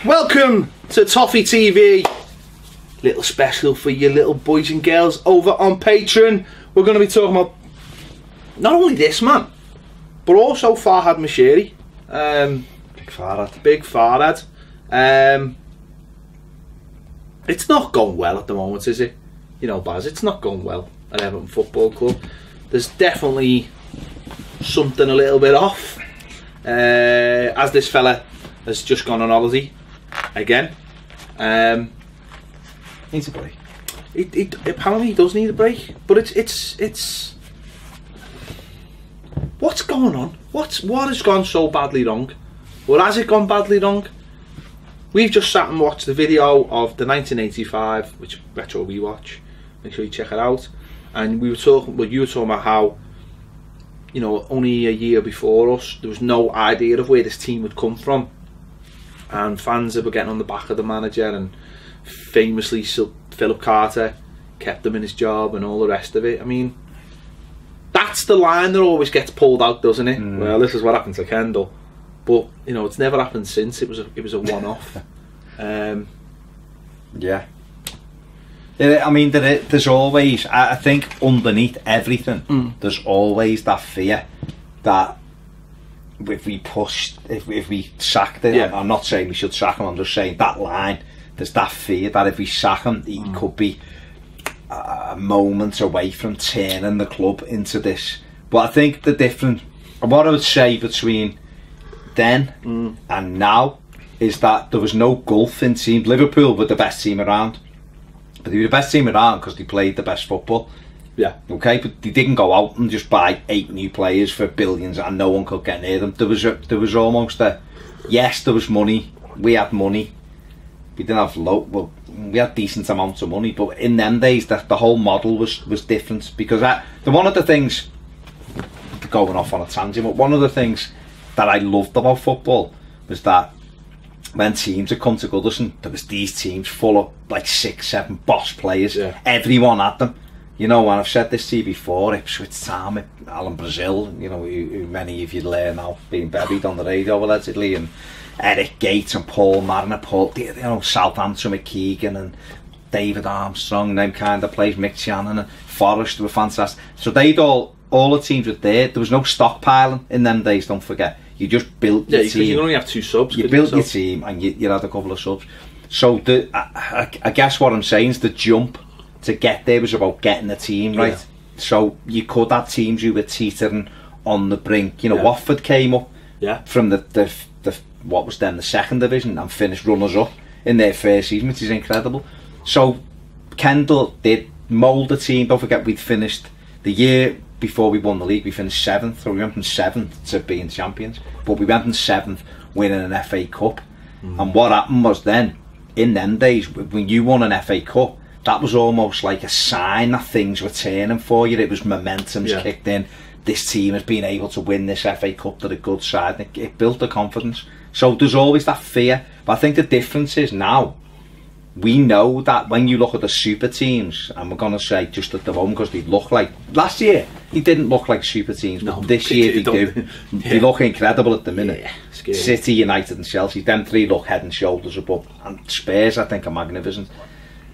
Welcome to Toffee TV. Little special for you little boys and girls over on Patreon. We're going to be talking about not only this man, but also Farhad Moshiri. Big Farhad. It's not going well at the moment, is it? You know, Baz, it's not going well at Everton Football Club. There's definitely something a little bit off. As this fella has just gone on holiday again. Needs a break. Apparently he does need a break, but it's what's going on? What has gone so badly wrong? Or has it gone badly wrong? We've just sat and watched the video of the 1985, which retro rewatch. Make sure you check it out. And we were talking, well, you were talking about how, you know, only a year before us, there was no idea of where this team would come from, and fans were getting on the back of the manager, and famously Philip Carter kept him in his job and all the rest of it. I mean, that's the line that always gets pulled out, doesn't it? Well, this is what happened to Kendall, but you know, it's never happened since. It was a one-off. Yeah. I mean, there's always, I think underneath everything, there's always that fear that if we sacked him, I'm not saying we should sack him, I'm just saying that line, there's that fear that if we sack him, he could be a moment away from turning the club into this. But I think the difference, what I would say between then and now, is that there was no gulf in teams. Liverpool were the best team around. But they were the best team around because they played the best football. Yeah. Okay, but they didn't go out and just buy 8 new players for billions and no one could get near them. There was almost a, yes, there was money. We had money. We didn't have we had decent amounts of money, but in them days, the whole model was different. Because one of the things, going off on a tangent, but one of the things that I loved about football was that when teams had come to Goodison, there was these teams full of like 6, 7 boss players. Yeah. Everyone had them. You know, and I've said this to you before, Ipswich Town, Alan Brazil, you know, who many of you learn now, being buried on the radio allegedly, and Eric Gates and Paul Mariner, you know, Southampton with Keegan and David Armstrong, them kind of players, Mick Channon and Forrest were fantastic. So they'd all the teams were there. There was no stockpiling in them days, don't forget. You just built your team. You only have 2 subs. You built your team and you had a couple of subs. So I guess what I'm saying is the jump to get there was about getting the team right. Yeah. So you could have teams who were teetering on the brink. You know, Watford came up from the what was then the 2nd division and finished runners up in their first season, which is incredible. So Kendall did mould the team. Don't forget, we'd finished the year before we won the league, we finished 7th, so we went from 7th to being champions, but we went from 7th winning an FA Cup. And what happened was then, in them days, when you won an FA Cup, that was almost like a sign that things were turning for you. It was momentum's kicked in. This team has been able to win this FA Cup to the good side. It built the confidence. So there's always that fear. But I think the difference is now, we know that when you look at the super teams, and we're going to say just at the moment because they look like, last year they didn't look like super teams, but this year they do. They look incredible at the minute. City, United and Chelsea, them 3 look head and shoulders above, and Spurs I think are magnificent,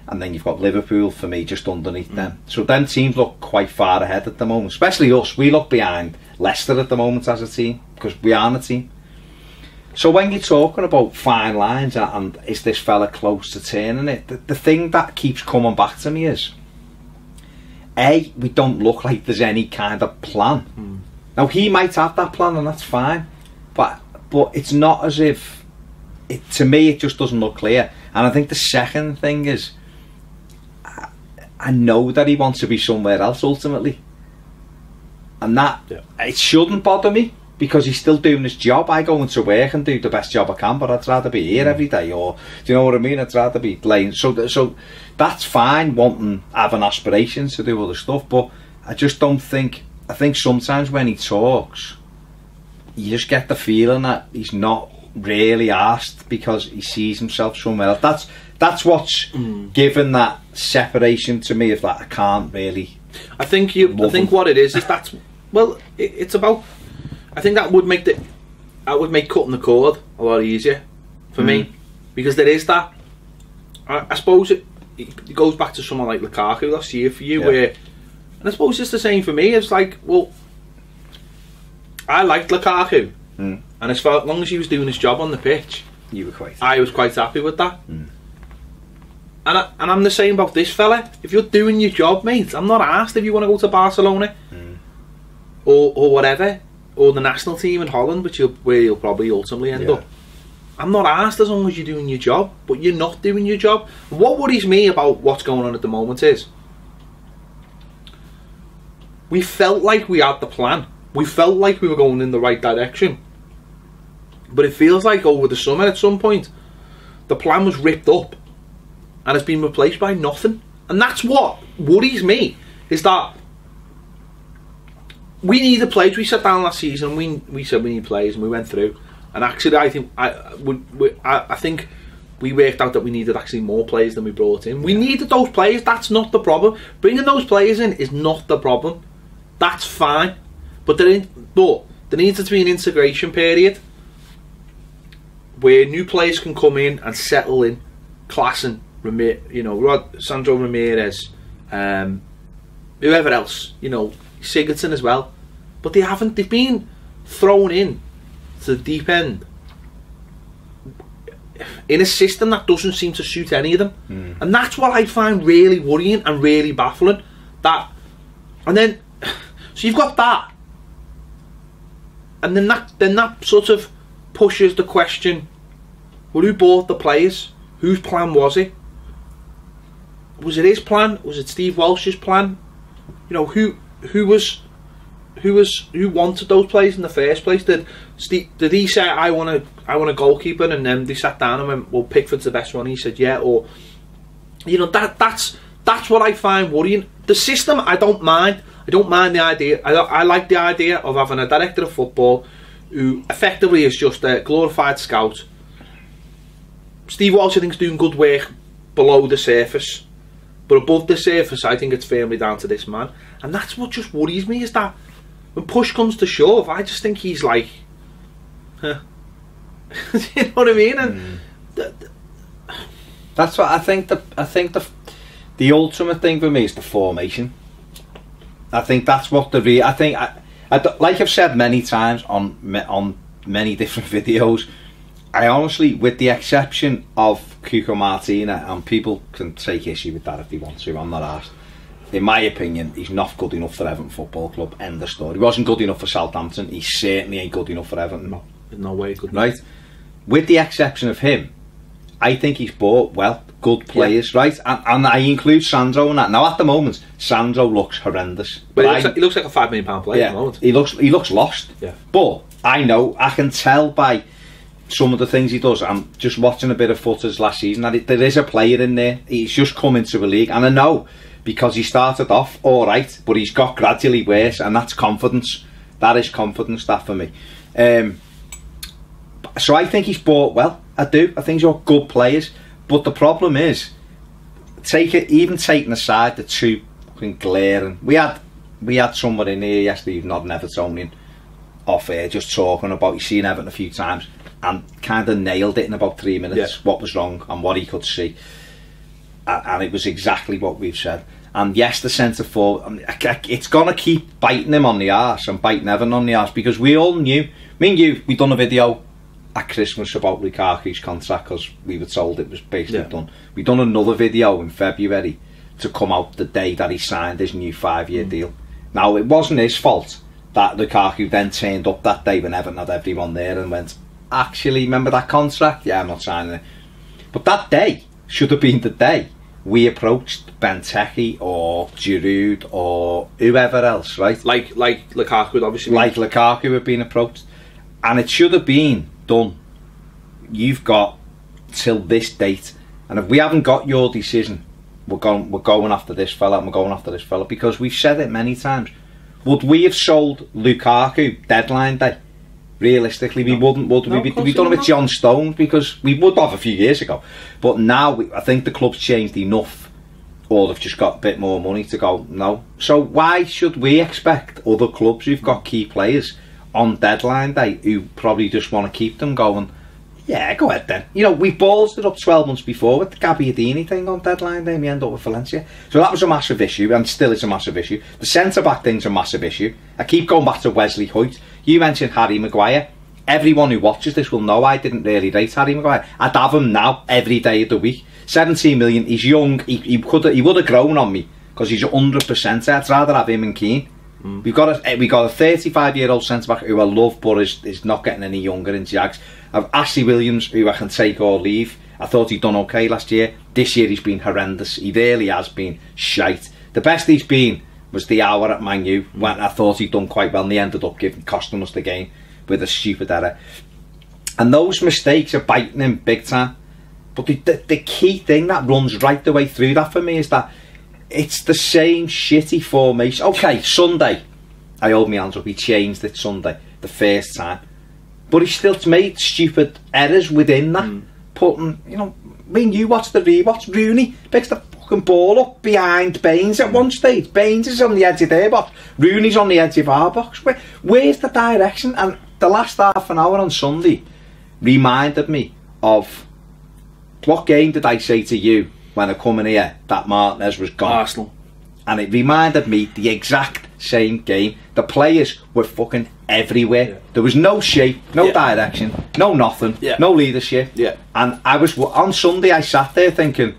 and then you've got Liverpool for me just underneath them. So them teams look quite far ahead at the moment, especially us. We look behind Leicester at the moment as a team because we aren't a team. So when you're talking about fine lines and is this fella close to turning it, the thing that keeps coming back to me is, A, we don't look like there's any kind of plan. Now he might have that plan and that's fine, but it's not as if, to me it just doesn't look clear. And I think the second thing is, I know that he wants to be somewhere else ultimately, and that it shouldn't bother me, because he's still doing his job. I go into work and do the best job I can, but I'd rather be here every day, or do you know what I mean? I'd rather be playing. So that's fine, having aspirations to do other stuff, but I just don't think, I think sometimes when he talks, you just get the feeling that he's not really asked because he sees himself somewhere else. That's what's given that separation to me of that I can't really. I think what it is that's, well, it's about, I think that would make cutting the cord a lot easier for me. because there is that. I suppose it goes back to someone like Lukaku last year for you, where, and I suppose it's the same for me. It's like, well, I liked Lukaku, and as long as he was doing his job on the pitch, I was quite happy with that. And I'm the same about this fella. If you're doing your job, mate, I'm not asked if you want to go to Barcelona or whatever, or the national team in Holland, where you'll probably ultimately end up. I'm not asked as long as you're doing your job, but you're not doing your job. What worries me about what's going on at the moment is we felt like we had the plan. We felt like we were going in the right direction. But it feels like over the summer at some point, the plan was ripped up and has been replaced by nothing. And that's what worries me, is that we needed players. We sat down last season and we said we need players, and we went through. And actually, I think we worked out that we needed actually more players than we brought in. We needed those players. That's not the problem. Bringing those players in is not the problem. That's fine. But there needs to be an integration period where new players can come in and settle in. Klassen, Sandro Ramirez, whoever else, Sigurdsson as well. But they haven't. They've been thrown in to the deep end in a system that doesn't seem to suit any of them, and that's what I find really worrying and really baffling. And then so you've got that, and then that sort of pushes the question: well, who bought the players? Whose plan was it? Was it his plan? Was it Steve Walsh's plan? Who wanted those players in the first place? Did he say I want a goalkeeper, and then they sat down and went, well, Pickford's the best one? He said yeah, or that's what I find worrying. The system I don't mind. I don't mind the idea. I like the idea of having a director of football who effectively is just a glorified scout. Steve Walsh, I think, is doing good work below the surface, but above the surface I think it's firmly down to this man. And that's what just worries me, is that when push comes to shove, I just think he's like, you know what I mean? And that's what I think. The ultimate thing for me is the formation. I think that's what like I've said many times on many different videos, I honestly, with the exception of Cuco Martina, and people can take issue with that if they want to, I'm not asked. In my opinion, he's not good enough for Everton Football Club. End of story. He wasn't good enough for Southampton. He certainly ain't good enough for Everton. No, there's no way good. Right? With the exception of him, I think he's bought good players, right? And I include Sandro in that. Now, at the moment, Sandro looks horrendous. But he looks like a £5 million player at the moment. He looks lost. Yeah. But I can tell by some of the things he does. I'm just watching a bit of footage last season that there is a player in there. He's just come into a league, and I know because he started off all right, but he's got gradually worse, and that's confidence. That is confidence, that for me. So I think he's bought well. I do. I think he's got good players. But the problem is, even taking aside the two fucking glaring, we had someone in here yesterday, not an Evertonian, off air, just talking about, he's seen Everton a few times and kind of nailed it in about 3 minutes, what was wrong and what he could see. And it was exactly what we've said. And yes, the centre forward, it's going to keep biting him on the arse and biting Everton on the arse, because we all knew, me and you, we done a video at Christmas about Lukaku's contract because we were told it was basically done. We done another video in February to come out the day that he signed his new 5-year deal. Now, it wasn't his fault that Lukaku then turned up that day when Everton had everyone there and went, actually, remember that contract? Yeah, I'm not signing it. But that day should have been the day we approached Benteke or Giroud or whoever else, right? Like Lukaku, obviously. Like Lukaku had been approached. And it should have been done. You've got till this date, and if we haven't got your decision, we're going after this fella, and we're going after this fella, because we've said it many times. Would we have sold Lukaku deadline day? Realistically, we wouldn't. Would we? We've done it with John Stones, because we would have a few years ago, but now I think the club's changed enough, or they've just got a bit more money to go. No, so why should we expect other clubs who've got key players on deadline day, who probably just want to keep them going, Yeah, go ahead then. You know, we ballsed it up 12 months before with the Gabbiadini thing on deadline day, and we end up with Valencia. So that was a massive issue, and still is a massive issue. The centre-back thing's a massive issue. I keep going back to Wesley Hoyt. You mentioned Harry Maguire. Everyone who watches this will know I didn't really rate Harry Maguire. I'd have him now every day of the week. 17 million, he's young, he would have grown on me, because he's 100%. I'd rather have him and Keane. We got a 35-year-old centre-back who I love, but is not getting any younger in Jags. I've Ashley Williams, who I can take or leave. I thought he'd done okay last year. This year he's been horrendous. He really has been shite. The best he's been was the hour at Man U, when I thought he'd done quite well, and he ended up costing us the game with a stupid error. And those mistakes are biting him big time. But the key thing that runs right the way through that for me is that it's the same shitty formation. Okay, Sunday, I hold my hands up, he changed it Sunday, the first time. But he still made stupid errors within that. Putting, you know, when you watch the rewatch, Rooney picks the fucking ball up behind Baines at one stage. Baines is on the edge of their box, Rooney's on the edge of our box. Where's the direction? And the last half an hour on Sunday reminded me of, what game did I say to you when I come in here that Martinez was gone? Arsenal. And it reminded me the exact same game. The players were fucking everywhere. Yeah. There was no shape, no direction, no nothing, no leadership. Yeah. And I was, on Sunday I sat there thinking,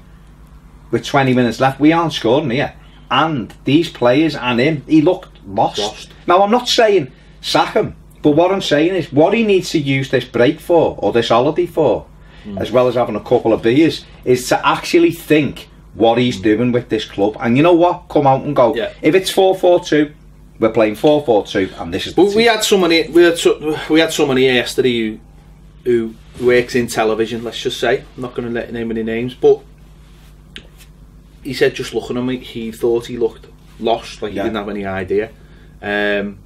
with 20 minutes left, we aren't scoring here. And these players and him, he looked lost. Now I'm not saying sack him, but what I'm saying is what he needs to use this break for, or this holiday for, as well as having a couple of beers, is to actually think what he's doing with this club. And you know what? Come out and go. Yeah. If it's 4-4-2, we're playing 4-4-2, and this is the team. We had someone here yesterday who works in television, let's just say. I'm not going to name any names, but he said just looking at me, he thought he looked lost, like he didn't have any idea. And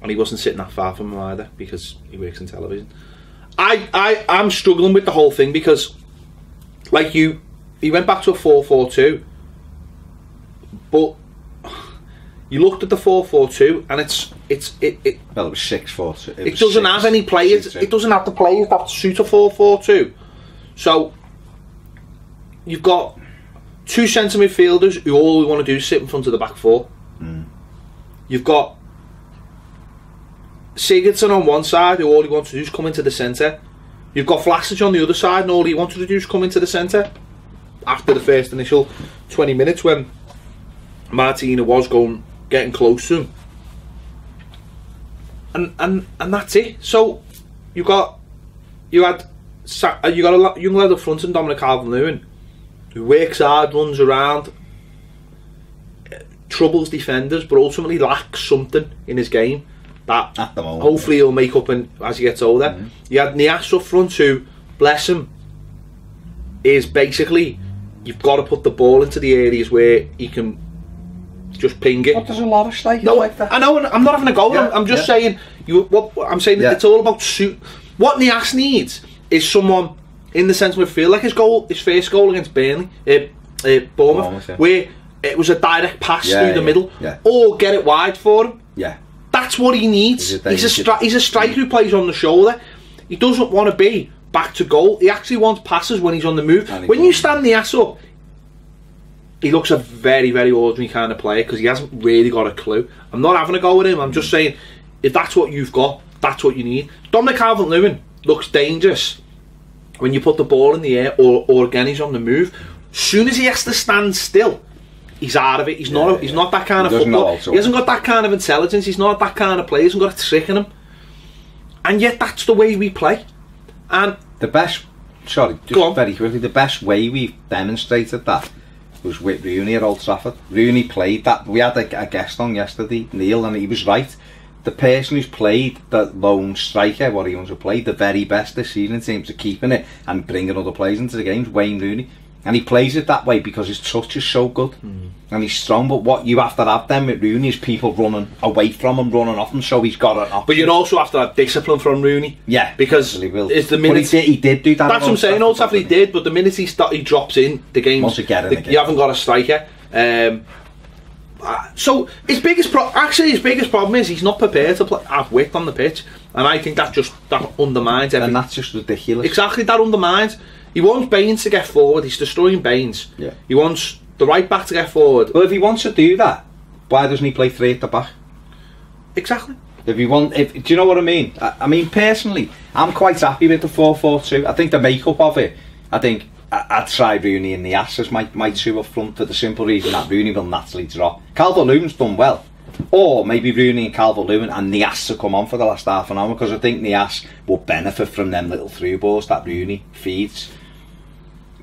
he wasn't sitting that far from him either, because he works in television. I'm struggling with the whole thing, because like he went back to a 4-4-2, but you looked at the 4-4-2 and it well, it was 6-4-2. It doesn't have any players. It doesn't have the players that suit a 4-4-2. So you've got two centre midfielders who all we want to do is sit in front of the back four. You've got Sigurdsson on one side, who all he wants to do is come into the centre. You've got Vlasic on the other side, and all he wanted to do is come into the centre. After the first initial 20 minutes, when Martina was getting close to him, and that's it. So you had a young lad up front in Dominic Calvert-Lewin, who works hard, runs around, troubles defenders, but ultimately lacks something in his game that at the moment, hopefully he'll make up as he gets older. You had Nias up front, who, bless him, is basically, you've got to put the ball into the areas where he can just ping it. But there's a lot of strikers like that. I know, I'm not having a go. I'm just saying. I'm saying that it's all about suit. What Nias needs is someone in the centre midfield, like his first goal against Bournemouth, where it was a direct pass through the middle, or get it wide for him. That's what he needs. He's a striker who plays on the shoulder. He doesn't want to be back to goal. He actually wants passes when he's on the move. When you stand the ass up, he looks a very, very ordinary kind of player, because he hasn't really got a clue. I'm not having a go with him. I'm just saying, if that's what you've got, that's what you need. Dominic Calvert-Lewin looks dangerous when you put the ball in the air, or again he's on the move. As soon as he has to stand still, he's out of it. He's not that kind of footballer. He hasn't got that kind of intelligence. He's not that kind of player. He hasn't got a trick in him. And yet that's the way we play. And the best, sorry, just very quickly, the best way we've demonstrated that was with Rooney at Old Trafford. Rooney played that. We had a guest on yesterday, Neil, and he was right. The person who's played the lone striker, what he wants to play, the very best this season in terms of keeping it and bringing other players into the games, Wayne Rooney. And he plays it that way because his touch is so good and he's strong. But what you have to have then with Rooney is people running away from him, running off him, so he's got an option. But you'd also have to have discipline from Rooney. Yeah, because it's the minute he did do that. That's what I'm saying. Old Trafford he did, but the minute he drops in, the game's you haven't got a striker. So his biggest problem is he's not prepared to have width on the pitch. And I think that undermines everything. And that's just ridiculous. Exactly, that undermines. He wants Baines to get forward. He's destroying Baines. Yeah. He wants the right back to get forward. Well, if he wants to do that, why doesn't he play 3 at the back? Exactly. Do you know what I mean? I mean, personally, I'm quite happy with the 4-4-2. I think the makeup of it, I think I'd try Rooney and Niasse as my 2 up front, for the simple reason that Rooney will naturally drop. Calvert-Lewin's done well. Or maybe Rooney and Calvert-Lewin and Niasse to come on for the last half an hour, because I think Niasse will benefit from them little through balls that Rooney feeds.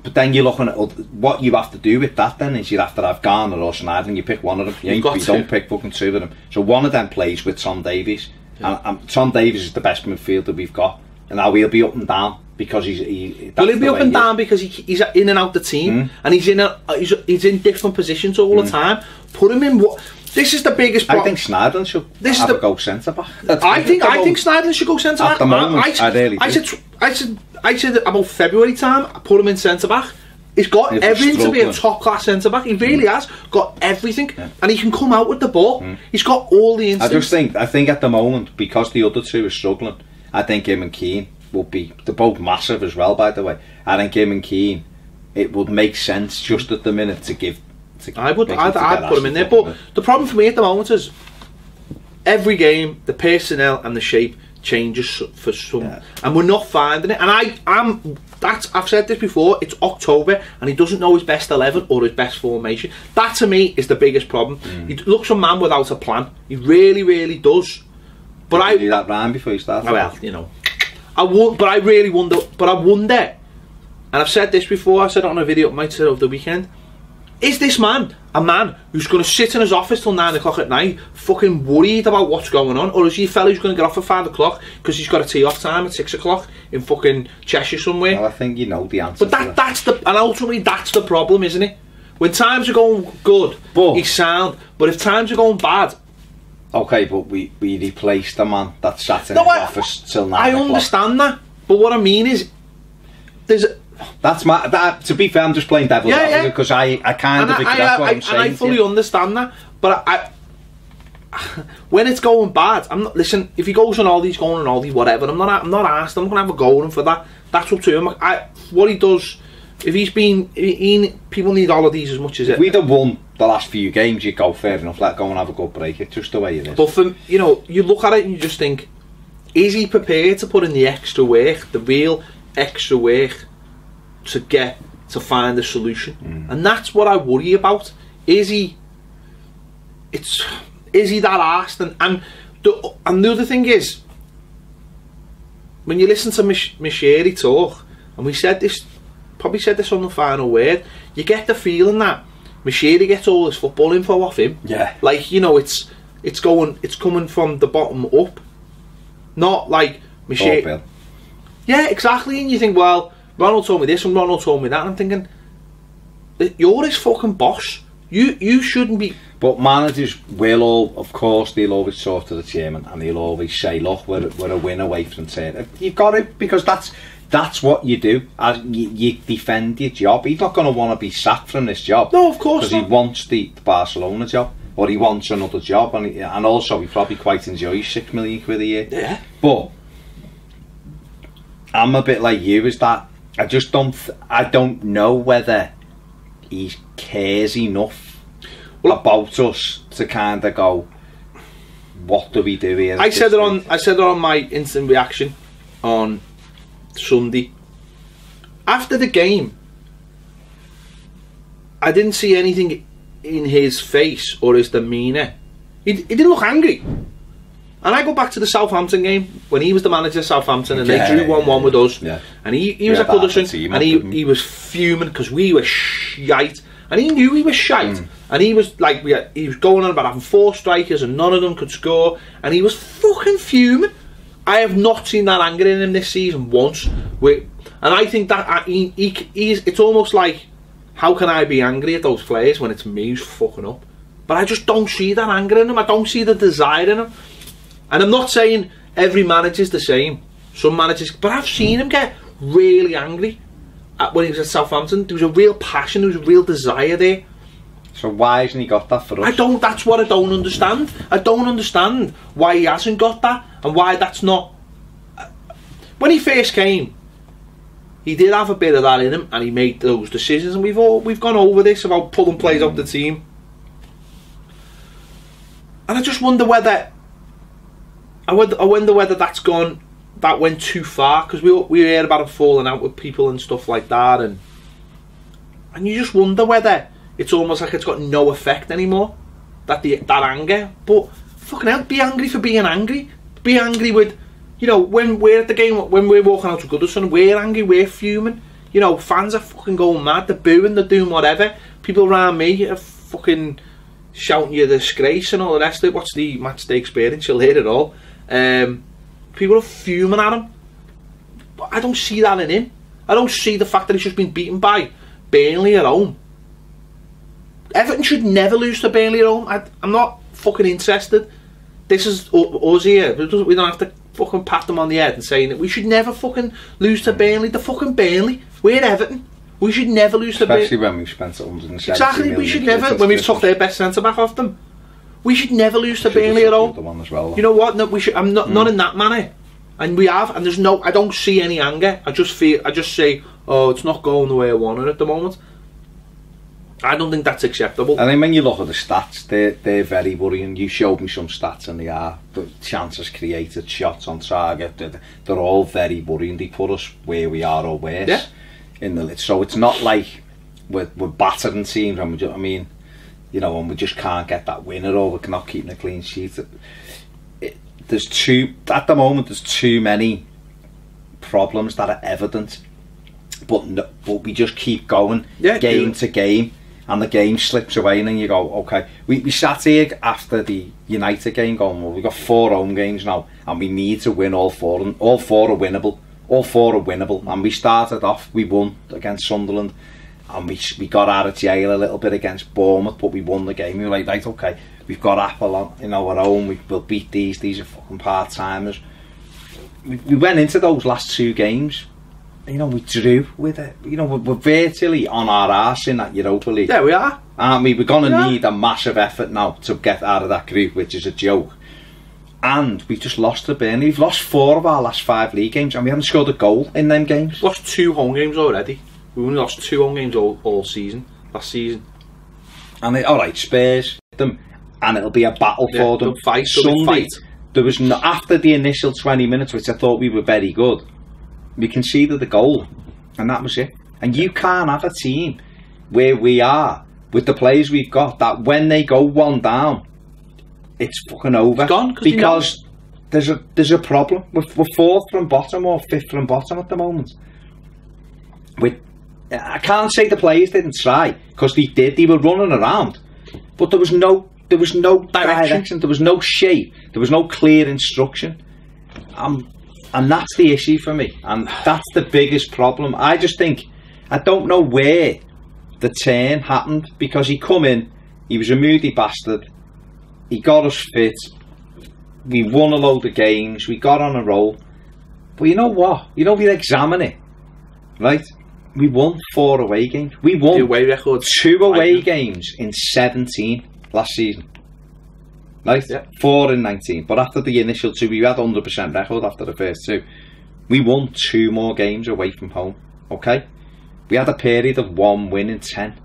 But then you're looking at what you have to do with that. Then is you have to have Garner or Sneijder, and you pick one of them. You don't pick fucking 2 of them. So one of them plays with Tom Davies, and Tom Davies is the best midfielder we've got. And now he'll be up and down because he'll be up and down because he's in and out the team, and he's in different positions all the time. Put him in what. This is the biggest problem. I think Sneijder should have a go centre back. I think Sneijder should go centre back. At the moment, I really do. I said about February time, I put him in centre back. He's got everything to be a top class centre back. He really has got everything, and he can come out with the ball. He's got all the instincts. I think at the moment, because the other 2 are struggling, I think him and Keane will be. They're both massive as well, by the way. I think him and Keane, it would make sense just at the minute to give. I'd put him in there, but the problem for me at the moment is every game the personnel and the shape changes for some, and we're not finding it. And I've said this before. It's October, and he doesn't know his best 11 or his best formation. That to me is the biggest problem. He looks a man without a plan. He really, really does. But I do that round before you start. Well, you know, but I really wonder. But I wonder, and I've said this before. I said it on a video of the weekend. Is this man a man who's going to sit in his office till 9 o'clock at night, fucking worried about what's going on? Or is he a fella who's going to get off at 5 o'clock because he's got a tee off time at 6 o'clock in fucking Cheshire somewhere? Well, I think you know the answer. But and ultimately that's the problem, isn't it? When times are going good, he's sound. But if times are going bad... Okay, but we replaced the man that sat in his office till 9 o'clock. I understand that. But what I mean is... To be fair, I'm just playing devil's advocate because I kind of get what I'm saying. And I fully understand that, but I when it's going bad, I'm not. Listen, if he goes on all these, whatever. I'm not asked. I'm gonna have a go at him for that. That's up to him. What he does, if he's been, people need holidays as much as it. If we'd have won the last few games, you go fair enough. Let go and have a good break. It's just the way it is. But for you look at it and you just think, is he prepared to put in the extra work, the real extra work? To find a solution, and that's what I worry about. Is he that arsed? And the other thing is, when you listen to Misheri talk, and we probably said this on the final word, you get the feeling that Misheri gets all his football info off him. Yeah, like it's coming from the bottom up, not like Misheri. Yeah, exactly. And you think, well, Ronald told me this and Ronald told me that, and I'm thinking, you're his fucking boss. You shouldn't be. But managers will of course, they'll always talk to the chairman and they'll always say, look, we're a win away from turn. You've got to, because that's what you do. You defend your job. He's not going to want to be sacked from this job. No, of course not. Because he wants the Barcelona job, or he wants another job, and also he probably quite enjoys £6 million a year. Yeah. But I'm a bit like you, is that I don't know whether he cares enough about us to kind of go, what do we do here? I said it on my instant reaction on Sunday. After the game, I didn't see anything in his face or his demeanour. He didn't look angry. And I go back to the Southampton game when he was the manager of Southampton and they drew 1-1 with us. Yeah. And he was at Goodison and he was fuming because we were shite. And he knew he was shite. And he was like, he was going on about having 4 strikers and none of them could score. And he was fucking fuming. I have not seen that anger in him this season once. And I think that it's almost like, how can I be angry at those players when it's me who's fucking up? But I just don't see that anger in him. I don't see the desire in him. And I'm not saying every manager's the same. Some managers, but I've seen him get really angry when he was at Southampton. There was a real passion, there was a real desire there. So why hasn't he got that for us? That's what I don't understand. I don't understand why he hasn't got that and why that's not when he first came, he did have a bit of that in him, and he made those decisions. And we've gone over this about pulling players out the team, and I just wonder whether I wonder whether that went too far, because we heard about him falling out with people and stuff like that, and you just wonder whether it's almost like it's got no effect anymore. That anger, but fucking hell, be angry for being angry. Be angry with, you know, when we're at the game, when we're walking out to Goodison, we're angry, we're fuming. You know, fans are fucking going mad, they're booing, they're doing whatever. People around me are fucking shouting you disgrace and all the rest of it. What's the match day experience? You'll hear it all. People are fuming at him. But I don't see that in him. I don't see the fact that he's just been beaten by Burnley at home. Everton should never lose to Burnley at home. I'm not fucking interested. This is us here. We don't have to fucking pat them on the head and saying that we should never fucking lose to Burnley. The fucking Burnley. We're Everton. We should never lose to Burnley. Especially when we've spent 170 exactly, we should never. When we've took their best centre back off them, we should never lose to Burnley at home. Well, you know what? No, we should. I'm not in that manner. And we have. And there's no. I don't see any anger. I just say, oh, it's not going the way I want it at the moment. I don't think that's acceptable. I think when you look at the stats, they're very worrying. You showed me some stats and they are. The chances created, shots on target, they're all very worrying. They put us where we are or worse. Yeah. So it's not like we're battering teams, and I mean, you know, and we just can't get that winner, or we're not keeping a clean sheet. There's too many problems that are evident, but we just keep going, game to game. And the game slips away, and then you go, okay. We sat here after the United game going, well, we've got 4 home games now, and we need to win all 4, and all 4 are winnable. All 4 are winnable. And we started off, we won against Sunderland, and we got out of jail a little bit against Bournemouth, but we won the game. We were like, right, okay, we've got Apple on, you know, our own, we'll beat these are fucking part-timers. We went into those last 2 games, you know, we drew with it. You know, we're virtually on our arse in that Europa League. Yeah, we are. Aren't we? We're going to need a massive effort now to get out of that group, which is a joke. And we've just lost to Burnley. We've lost 4 of our last 5 league games, and we haven't scored a goal in them games. Lost 2 home games already. We only lost 2 home games all season, last season. And alright, Spurs, them, and it'll be a battle for them. Fight, Sunday, there was no, after the initial 20 minutes, which I thought we were very good, we conceded the goal, and that was it. And you can't have a team where we are with the players we've got that when they go 1 down, it's fucking over. It's gone, because there's a problem. We're 4th from bottom or 5th from bottom at the moment. I can't say the players didn't try, because they did. They were running around, but there was no direction. There was no shape. There was no clear instruction. And that's the issue for me, and that's the biggest problem. I just think, I don't know where the turn happened, because he come in, he was a moody bastard, he got us fit, we won a load of games, we got on a roll, but you know what, you know, we examine it, right, we won 4 away games, we won the away record, 2 away games in 17 last season. Right, yeah. 4 in 19, but after the initial 2, we had 100% record after the first 2. We won 2 more games away from home. Okay, we had a period of 1 win in 10.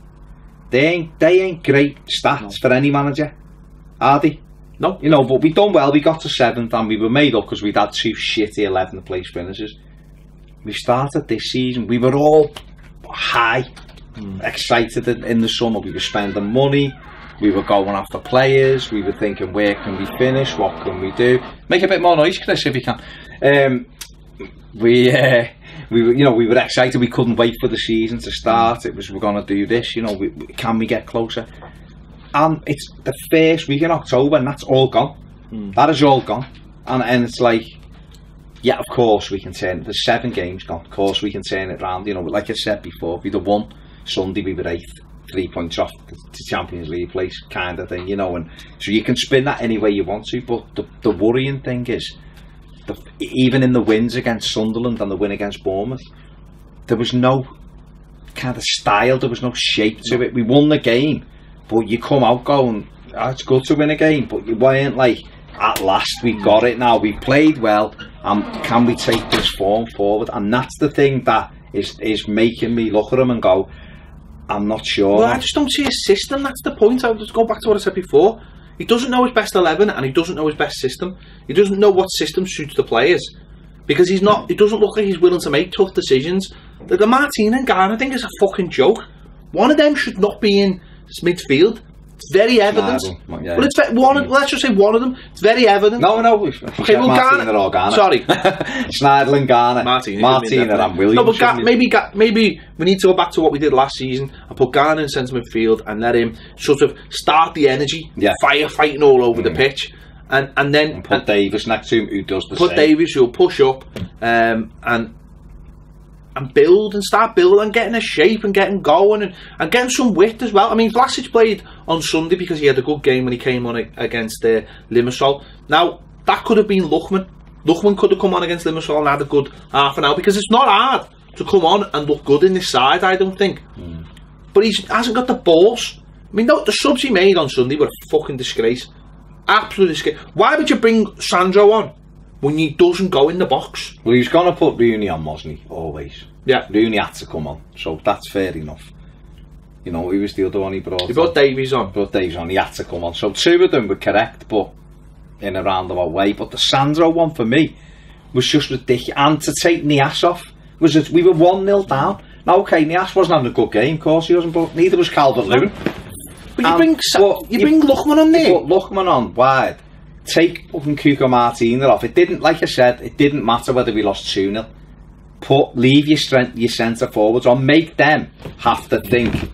They ain't great stats for any manager, are they? No. You know, but we done well. We got to 7th, and we were made up because we'd had 2 shitty 11th place finishes. We started this season, we were all high, excited in the summer. We were spending money. We were going after players. We were thinking, where can we finish? What can we do? Make a bit more noise, Chris, if you can. We were, you know, we were excited. We couldn't wait for the season to start. It was, we're going to do this. You know, can we get closer? And it's the first week in October, and that's all gone. That is all gone. And it's like, yeah, of course we can turn. There's 7 games gone. Of course we can turn it round. You know, like I said before, we'd have won Sunday. We were 8th. 3 points off the Champions League place, kind of thing, you know, and so you can spin that any way you want to. But the worrying thing is, even in the wins against Sunderland and the win against Bournemouth, there was no kind of style, there was no shape to it. We won the game, but you come out going, oh, it's good to win a game, but you weren't like, at last we got it now, we played well, Can we take this form forward? And that's the thing that is making me look at him and go, I'm not sure. Well, I just don't see a system. That's the point. I'll just go back to what I said before. He doesn't know his best 11, and he doesn't know his best system. He doesn't know what system suits the players, because he doesn't look like he's willing to make tough decisions. The Martin and Garner, I think, is a fucking joke. One of them should not be in midfield. It's very evident. Yeah. Well, let's just say one of them. It's very evident. No. Okay, well, Martin or Garner. Sorry. Schneidel and Garner. Martin and Williams. No, but maybe we need to go back to what we did last season and put Garner in centre midfield and let him sort of start the energy, firefighting all over the pitch, and then put Davis next to him, who does the same. Put Davis, who'll push up and build and start building and getting a shape and getting going and getting some width as well. I mean, Vlasic played on Sunday because he had a good game when he came on against Limassol. Now, that could have been Luchman. Luchman could have come on against Limassol and had a good half an hour, because it's not hard to come on and look good in this side, I don't think. But he hasn't got the balls. I mean, the subs he made on Sunday were a fucking disgrace. Absolute disgrace. Why would you bring Sandro on when he doesn't go in the box? Well, he was going to put Rooney on, wasn't he? Always. Yeah. Rooney had to come on, so that's fair enough. You know, he was the other one he brought. He brought Davies on. He had to come on. So two of them were correct, but in a roundabout way. But the Sandro one for me was just ridiculous. And to take Nias off, we were 1-0 down. Now, okay, Nias wasn't having a good game, of course he wasn't, but neither was Calvert-Lewin. But you bring Luchman on there. You put Luchman on wide. Take fucking Cuco Martina off. It didn't, like I said, it didn't matter whether we lost 2-0. Leave your centre forwards on. Make them have to think.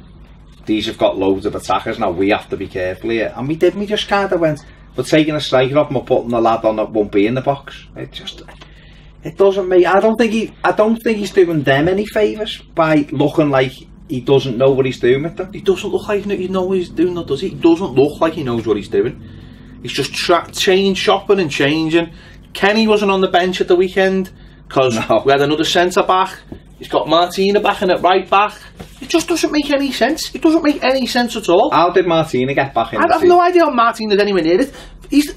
These have got loads of attackers now. We have to be careful here. And we did. We just kind of went. We're taking a striker off and we're putting the lad on that won't be in the box. It doesn't make. I don't think he's doing them any favours by looking like he doesn't know what he's doing with them. He doesn't look like he knows what he's doing, does he? He doesn't look like he knows what he's doing. He's just shopping and changing. Kenny wasn't on the bench at the weekend because we had another centre back. He's got Martina back in at right back. It just doesn't make any sense. It doesn't make any sense at all. How did Martina get back in? I have no idea how Martina's anywhere near it.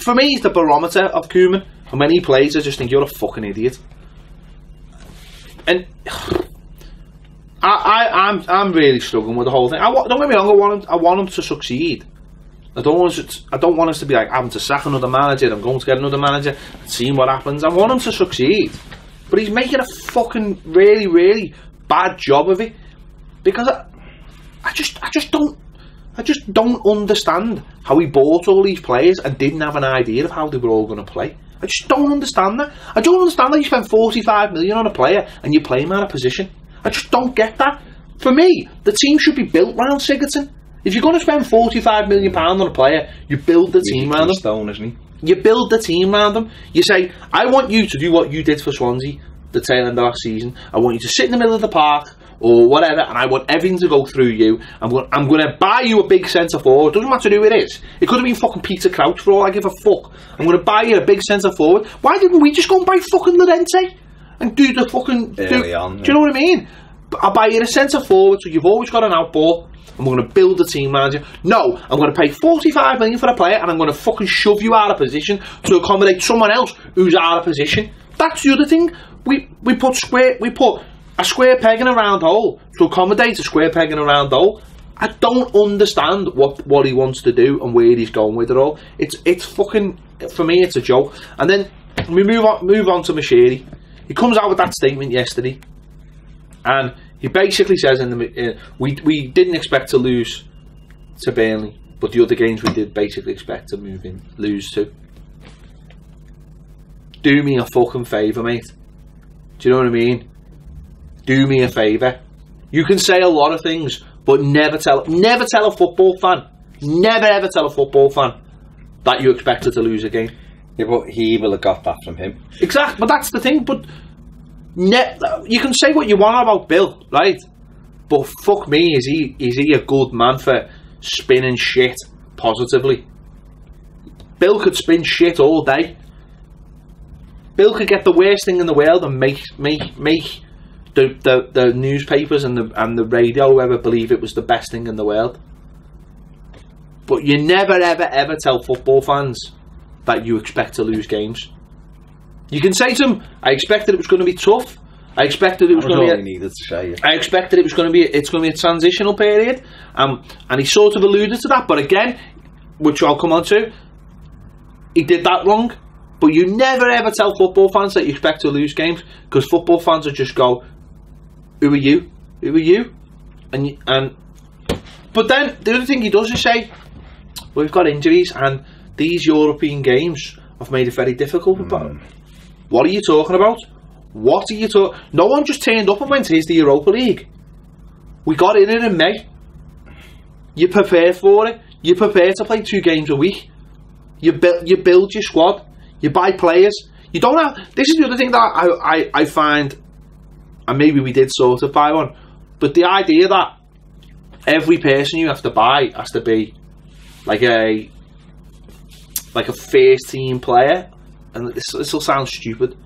For me, he's the barometer of Koeman. And when he plays, I just think you're a fucking idiot. And I'm really struggling with the whole thing. Don't get me wrong. I want him to succeed. I don't want us to be like having to sack another manager. I'm going to get another manager and seeing what happens. I want him to succeed, but he's making a fucking really, really bad job of it, because I just don't understand how he bought all these players and didn't have an idea of how they were all going to play. I just don't understand that. I don't understand that you spend 45 million on a player and you play him out of position. I just don't get that. For me, the team should be built around Sigurdsson. If you're going to spend £45 million on a player, you build the team around them. Stone, isn't he? You build the team around them. You say, I want you to do what you did for Swansea the tail end of last season. I want you to sit in the middle of the park or whatever, and I want everything to go through you. I'm going to buy you a big centre forward. Doesn't matter who it is. It could have been fucking Peter Crouch for all I give a fuck. I'm going to buy you a big centre forward. Why didn't we just go and buy fucking Llorente and do the fucking... Early on, do you know what I mean? I'll buy you a centre forward, so you've always got an outball. And we're going to build a team manager. No, I'm going to pay 45 million for a player and I'm going to fucking shove you out of position to accommodate someone else who's out of position. That's the other thing. We put a square peg in a round hole to accommodate a square peg in a round hole. I don't understand what he wants to do and where he's going with it all. It's fucking, for me, it's a joke. And then we move on to Mashiri. He comes out with that statement yesterday, and he basically says we didn't expect to lose to Burnley, but the other games we did basically expect to lose to. Do me a fucking favour, mate. Do you know what I mean? Do me a favour. You can say a lot of things, but never tell a football fan, never ever tell a football fan that you expected to lose a game. Yeah, but he will have got that from him. Exactly, but that's the thing. But you can say what you want about Bill, right? But fuck me, is he a good man for spinning shit positively? Bill could spin shit all day. Bill could get the worst thing in the world and make the newspapers and the radio ever believe it was the best thing in the world. But you never ever ever tell football fans that you expect to lose games. You can say to him, I expected it was going to be tough. I expected it was going to be. Needed to say. I expected it was going to be. It's going to be a transitional period, and he sort of alluded to that. But again, which I'll come on to, he did that wrong. But you never ever tell football fans that you expect to lose games, because football fans will just go, "Who are you? Who are you?" And but then the other thing he does is say, "We've got injuries, and these European games have made it very difficult." What are you talking about? What are you talking? No one just turned up and went, "Here's the Europa League." We got in it in May. You prepare for it. You prepare to play 2 games a week. You build your squad. You buy players. You don't have. This is the other thing that I find, and maybe we did sort of buy one, but the idea that every person you have to buy has to be like a first team player, and this will sound stupid,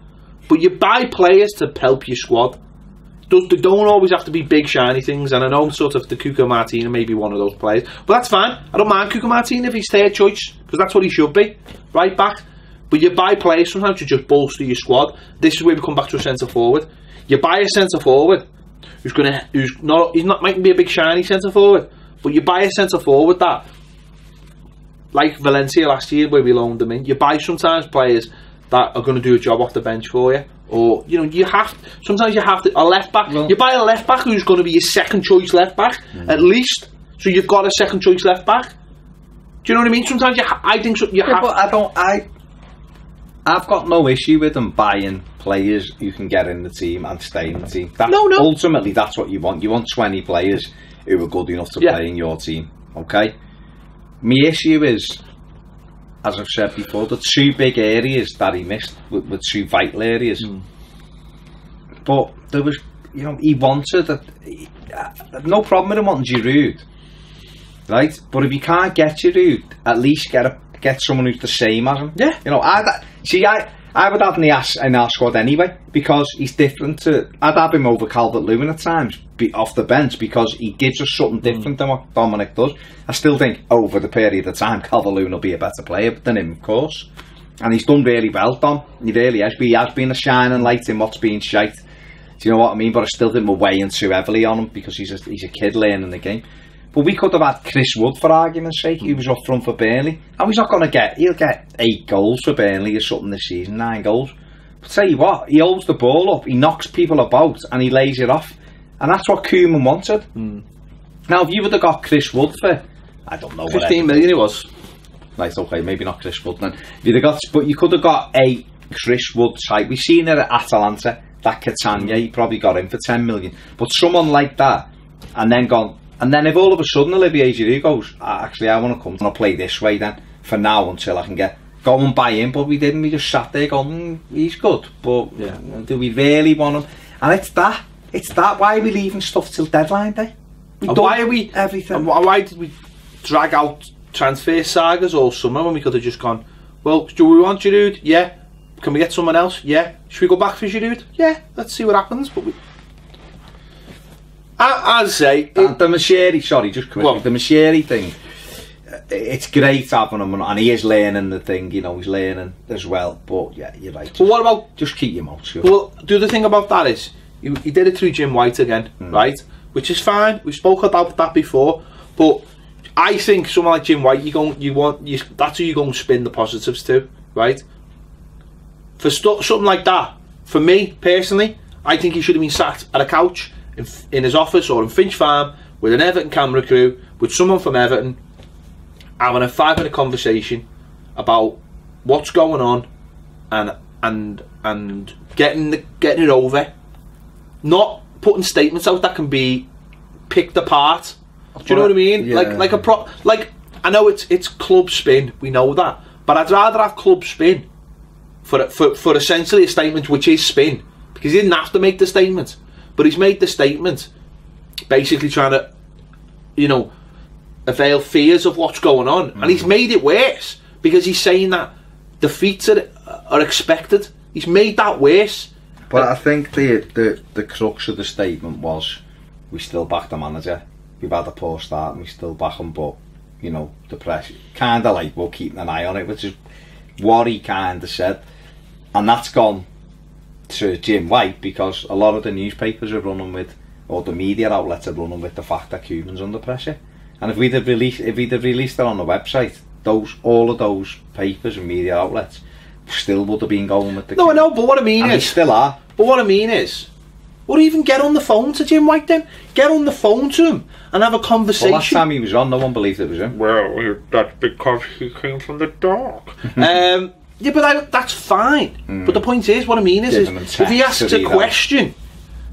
but you buy players to help your squad. They don't always have to be big shiny things, and I know sort of the Cuco Martina may be one of those players, but that's fine. I don't mind Cuco Martina if he's third choice, because that's what he should be, right back. But you buy players sometimes to just bolster your squad. This is where we come back to a centre forward. You buy a centre forward he's not might be a big shiny centre forward, but you buy a centre forward that, like Valencia last year where we loaned them in. You buy sometimes players that are going to do a job off the bench for you, or sometimes you have to a left back. You buy a left back who's going to be your second choice left back at least, so you've got a second choice left back. Do you know what I mean? Sometimes I think you have. But I've got no issue with them buying players who can get in the team and stay in the team. Ultimately, that's what you want. You want 20 players who are good enough to play in your team. Okay. My issue is, as I've said before, the 2 big areas that he missed were 2 vital areas. But there was, he wanted no problem with him wanting Giroud, right? But if you can't get Giroud, at least get someone who's the same as him. Yeah. I would have him in our squad anyway, because he's different to. I'd have him over Calvert-Lewin at times, off the bench, because he gives us something different than what Dominic does. I still think over the period of time, Calvert-Lewin will be a better player than him, of course. And he's done really well, Dom. He really has. He has been a shining light in what's been shite. Do you know what I mean? But I still think we're weighing too heavily on him, because he's a kid learning the game. But we could have had Chris Wood, for argument's sake. He was up front for Burnley. And he's not going to he'll get 8 goals for Burnley or something this season, 9 goals. But tell you what, he holds the ball up, he knocks people about, and he lays it off. And that's what Koeman wanted. Now, if you would have got Chris Wood for, I don't know, 15 million it was. Right, okay, maybe not Chris Wood then. But you could have got a Chris Wood type. We've seen it at Atalanta, that Catania, he probably got him for 10 million. But someone like that, and then if all of a sudden Olivier Giroud goes, actually I want to come and I'll play this way then, for now until I can go and buy him. But we didn't, we just sat there going, he's good, but do we really want him? And it's that, why are we leaving stuff till deadline day? Why are we everything? Why did we drag out transfer sagas all summer when we could have just gone, well, do we want Giroud? Yeah. Can we get someone else? Yeah. Should we go back for Giroud? Yeah. Let's see what happens. But I'd say the Macheri, the Macheri thing, it's great having him, and he is learning the thing, he's learning as well, but yeah, you're right. But what about, just keep your mouth shut? Well, the other thing about that is he did it through Jim White again, right? Which is fine. We spoke about that before, but I think someone like Jim White, that's who you go and spin the positives to, right? For something like that, for me personally, I think he should have been sat at a couch in his office or in Finch Farm with an Everton camera crew, with someone from Everton, having a 5-minute conversation about what's going on and getting it over, not putting statements out that can be picked apart. Do you know what I mean? Yeah. Like I know it's club spin, we know that, but I'd rather have club spin for essentially a statement which is spin, because he didn't have to make the statement. But he's made the statement basically trying to, avail fears of what's going on. And he's made it worse, because he's saying that defeats are expected. He's made that worse. But I think the crux of the statement was, we still back the manager. We've had a poor start and we still back him, but, the press, kind of like, we're keeping an eye on it, which is what he kind of said. And that's gone to Jim White because a lot of the newspapers are running with, or the media outlets are running with the fact that Koeman's under pressure. And if we'd have released it on the website, all of those papers and media outlets still would have been going with the No, I know, but what I mean and is... they still are. But what I mean is... Or even get on the phone to Jim White then. Get on the phone to him and have a conversation. Well, last time he was on, no one believed it was him. Well, that's because he came from the dark. Yeah, but that's fine. But the point is, what I mean is if he asks a question,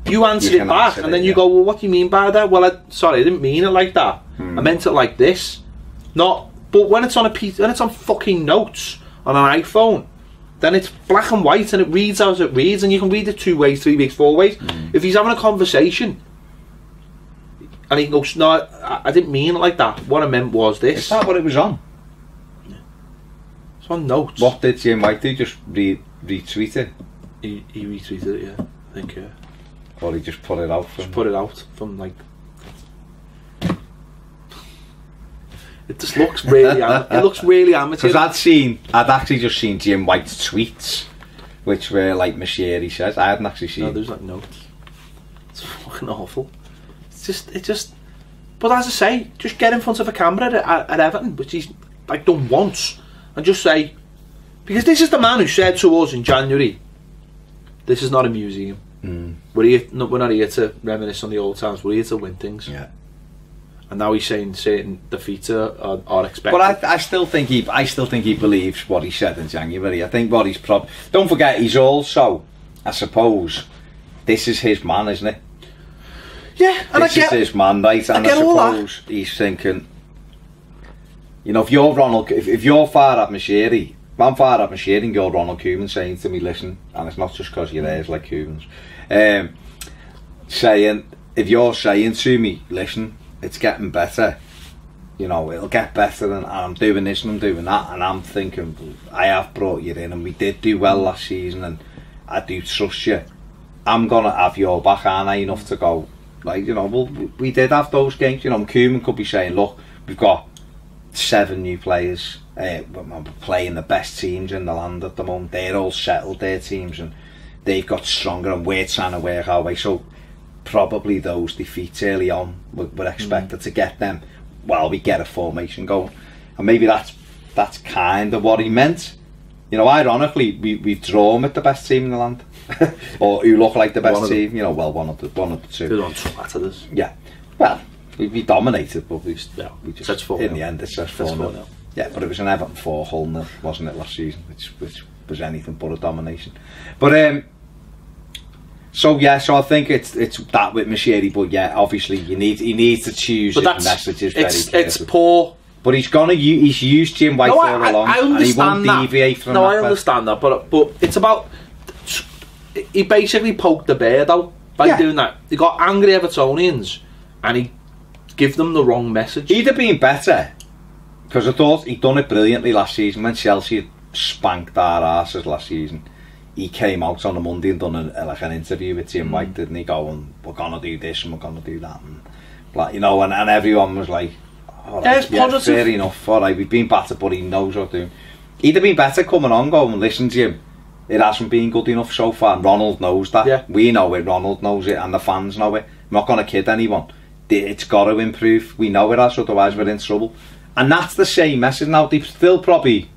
you answer it back, and then you go, well, what do you mean by that? Well, sorry, I didn't mean it like that. I meant it like this. Not. But when it's on when it's on fucking notes on an iPhone, then it's black and white and it reads as it reads, and you can read it 2 ways, 3 ways, 4 ways. If he's having a conversation and he goes, no, I didn't mean it like that. What I meant was this. Is that what it was on? It's on notes. What did Jim White do? Just retweet it? He retweeted it, yeah. I think, yeah. Or he just put it out from... Just put it out from, like... It just looks really... it looks really amateur. Because I'd actually just seen Jim White's tweets, which were like Mashiri says. I hadn't actually seen... No, there's like notes. It's fucking awful. It just... But as I say, just get in front of a camera at Everton, which he's like done once, and just say... Because this is the man who said to us in January, this is not a museum. We're not here to reminisce on the old times. We're here to win things. Yeah. And now he's saying certain defeats are expected. But I still think he believes what he said in January. I think what he's don't forget, he's also, I suppose, this is his man, isn't it? Yeah, and this is his man, right? And I suppose he's thinking, you know, if you're Farhad Mashiri, if I'm Farhad Mashiri and you're Ronald Koeman saying to me, listen, and it's not just because your hair's like Koeman's, saying, if you're saying to me, listen, it's getting better, you know, it'll get better, and I'm doing this and I'm doing that, and I'm thinking, I have brought you in and we did do well last season and I do trust you, I'm gonna have your back, aren't I, enough to go, like, you know, well, we did have those games, you know, Koeman could be saying, look, we've got 7 new players, we're playing the best teams in the land at the moment, they're all settled, their teams, and they've got stronger and we're trying to work our way, so probably those defeats early on were expected to get them while we get a formation going, and maybe that's kind of what he meant. You know, ironically, we've drawn with the best team in the land, or who look like the best team. You know, well, one of the two. Who don't flatter us? Yeah, well, we dominated, but we just in the end it's 4-0. Yeah, but it was an Everton 4-0, wasn't it, last season, which was anything but a domination. But so yeah, so I think it's that with Mashiri, but yeah, obviously he needs to choose his messages very carefully. It's poor. But he's used Jim White all along, and he won't deviate from that. No, I understand that, but it's about, he basically poked the bear though by doing that. He got angry Evertonians, and he gave them the wrong message. He'd have been better, because I thought he'd done it brilliantly last season when Chelsea had spanked our asses last season. He came out on a Monday and done an interview with Jim White, didn't he? Going, we're gonna do this and we're gonna do that, and like, you know, and everyone was like, all right, yeah, fair enough. All right, we've been better, but he knows what to do. He'd have been better coming on, going, listen, Jim, it hasn't been good enough so far. And Ronald knows that. Yeah. We know it. Ronald knows it, and the fans know it. I'm not gonna kid anyone. It's got to improve. We know it has, otherwise we're in trouble. And that's the same message now. They still probably.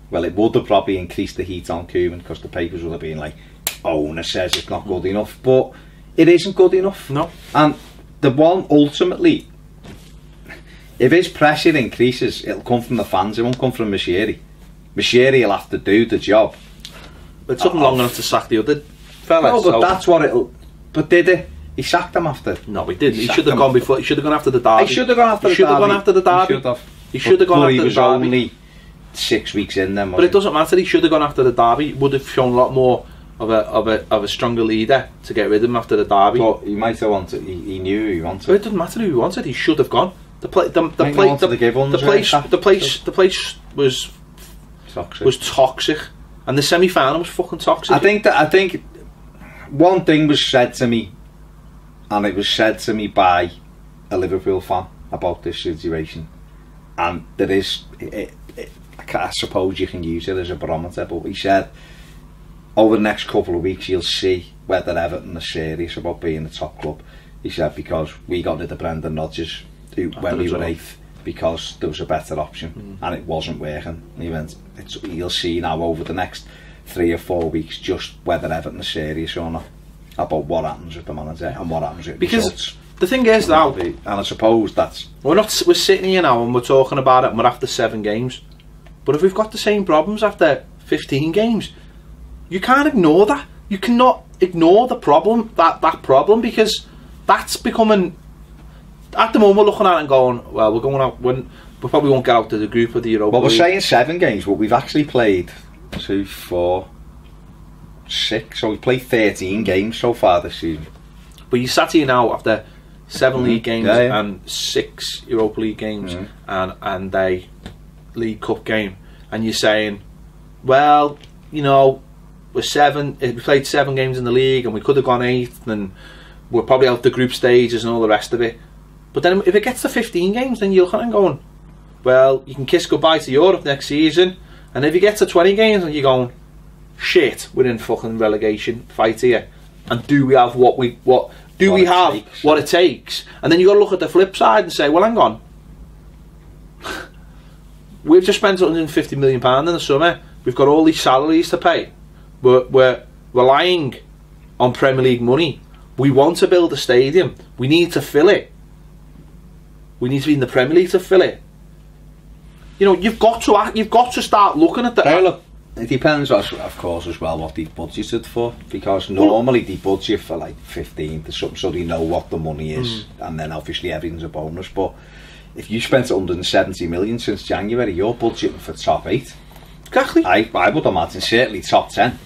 Well, it would have probably increased the heat on Koeman, because the papers would have been like, owner says it's not good enough, but it isn't good enough. No. And the one, ultimately, if his pressure increases, it'll come from the fans, it won't come from Mashiri. Mashiri will have to do the job. But it took him long enough to sack the other fella. No, but that's what it'll... But did it? He sacked him after. No, he didn't. He should have gone before. He should have gone after the derby. He should have gone after the derby. He should have gone after the derby. He should have gone after the derby. He was only 6 weeks in then, but it doesn't matter. He should have gone after the derby. He would have shown a lot more of a stronger leader to get rid of him after the derby. But he might have wanted. He knew who he wanted. But it doesn't matter who he wanted. He should have gone. The place was toxic. Was toxic, and the semi-final was fucking toxic. I think one thing was said to me, and it was said to me by a Liverpool fan about this situation, and there is. I suppose you can use it as a barometer, but he said over the next couple of weeks you'll see whether Everton are serious about being a top club. He said, because we got rid of Brendan Rodgers when we were 8th, because there was a better option and it wasn't working. And he went, you'll see now over the next 3 or 4 weeks just whether Everton are serious or not about what happens with the manager and what happens with results. The thing is now, and I suppose that's... We're sitting here now and we're talking about it and we're after 7 games. But if we've got the same problems after 15 games, you can't ignore that. You cannot ignore the problem, that problem, because that's becoming... At the moment we're looking at it and going, well, we're going out, we probably won't get out to the group of the Europa League. Well, we're saying 7 games, but we've actually played 2, 4, 6, so we've played 13 games so far this season. But you sat here now after 7 league games and 6 Europa League games and a League Cup game, and you're saying, well, you know, we played 7 games in the league and we could have gone 8th and we're probably out the group stages and all the rest of it. But then if it gets to 15 games, then you're kind of going, well, you can kiss goodbye to Europe next season. And if you get to 20 games and you're going, shit, we're in fucking relegation fight here, and do we have what it takes? And then you got to look at the flip side and say, well, hang on, we've just spent £150 million in the summer. We've got all these salaries to pay. We're relying on Premier League money. We want to build a stadium. We need to fill it. We need to be in the Premier League to fill it. You know, you've got to start looking at that. Look, it depends, of course, as well what they budgeted for, because normally they budget for like 15 to something, so they know what the money is, and then obviously everything's a bonus. But if you spent 170 million since January, you're budgeting for top 8. Exactly. I would imagine certainly top 10.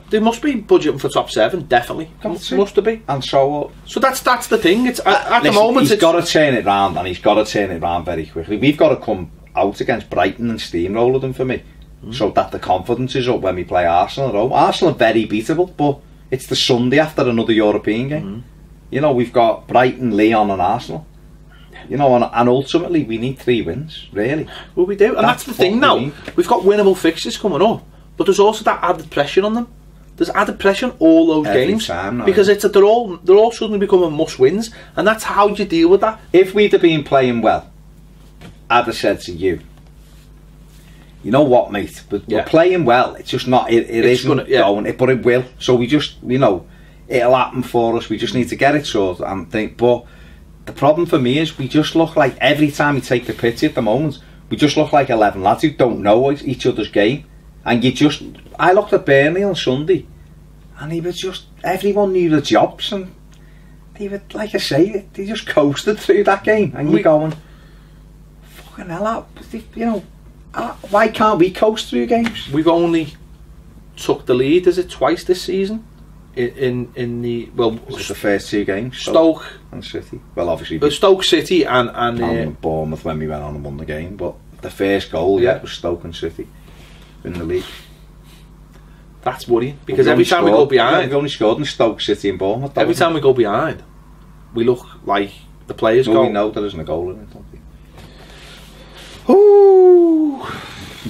There must be budgeting for top 7, definitely. Must there be? And so that's the thing. It's at the moment he's got to turn it round, and he's got to turn it round very quickly. We've got to come out against Brighton and steamroller them for me, so that the confidence is up when we play Arsenal at home. Arsenal are very beatable, but it's the Sunday after another European game. You know, we've got Brighton, Lyon and Arsenal. You know, and ultimately we need 3 wins, really. Well, we do, and that's the thing now. We've got winnable fixtures coming up, but there's also that added pressure on them. There's added pressure on all those games because they're all suddenly becoming must-wins, and that's how you deal with that. If we'd have been playing well, I'd have said to you, you know what, mate, but we're playing well. It's just not. It isn't going, but it will. So we just, you know, it'll happen for us. We just need to get it sorted and think. But the problem for me is we just look like, every time we take the pitch at the moment, we just look like 11 lads who don't know each other's game. And I looked at Burnley on Sunday, and he was just, everyone knew their jobs, and they were, like I say, they just coasted through that game. And you're going, fucking hell, you know, why can't we coast through games? We've only took the lead, is it, twice this season? In the, well, was the first 2 games, Stoke and City. Well, obviously Stoke City and Bournemouth when we went on and won the game, but the first goal was Stoke and City in the league. That's worrying, because every time we go behind, we've only scored in Stoke, City and Bournemouth. Every time we go behind, we look like the players go. We know there isn't a goal in it, don't we? Ooh.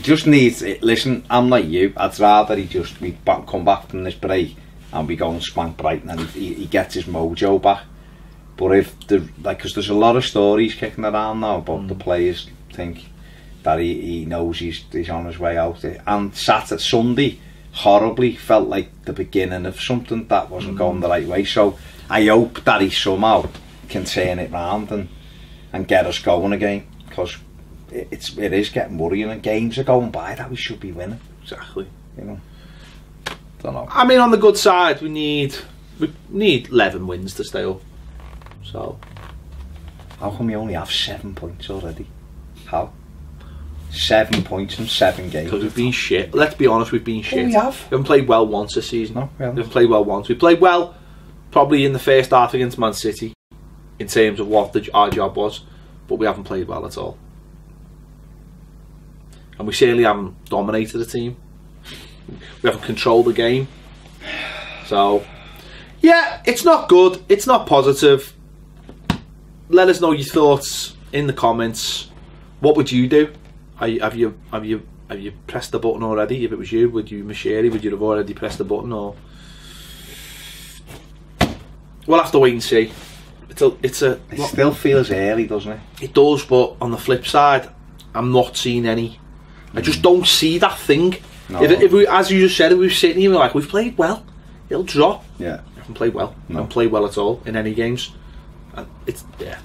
Just needs it. Listen, I'm like you. I'd rather we come back from this break and we go and spank Brighton and he gets his mojo back. But if because there's a lot of stories kicking around now about the players think that he knows he's on his way out. And Saturday, Sunday, horribly felt like the beginning of something that wasn't going the right way. So I hope that he somehow can turn it round and get us going again, because it is getting worrying, and games are going by that we should be winning. Exactly. You know, don't know. I mean, on the good side, we need 11 wins to stay up. So how come we only have 7 points already? How? 7 points from 7 games. Because we've been shit. Let's be honest, we've been shit. Oh, we have. We haven't played well once this season. No, we haven't played well once. We played well probably in the first half against Man City in terms of what our job was, but we haven't played well at all. And we certainly haven't dominated the team. We haven't controlled the game. So, yeah, it's not good. It's not positive. Let us know your thoughts in the comments. What would you do? Are you have you pressed the button already? If it was you, would you, Mashiri, would you have already pressed the button, or? We'll have to wait and see. It still feels early, doesn't it? It does, but on the flip side, I'm not seeing any. I just don't see that thing. No. If we, as you just said, if we were sitting here, we're like, we've played well, it'll drop. Yeah. I haven't played well. No. I haven't played well at all in any games. And it's, yeah.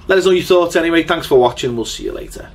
Let us know your thoughts anyway. Thanks for watching. We'll see you later.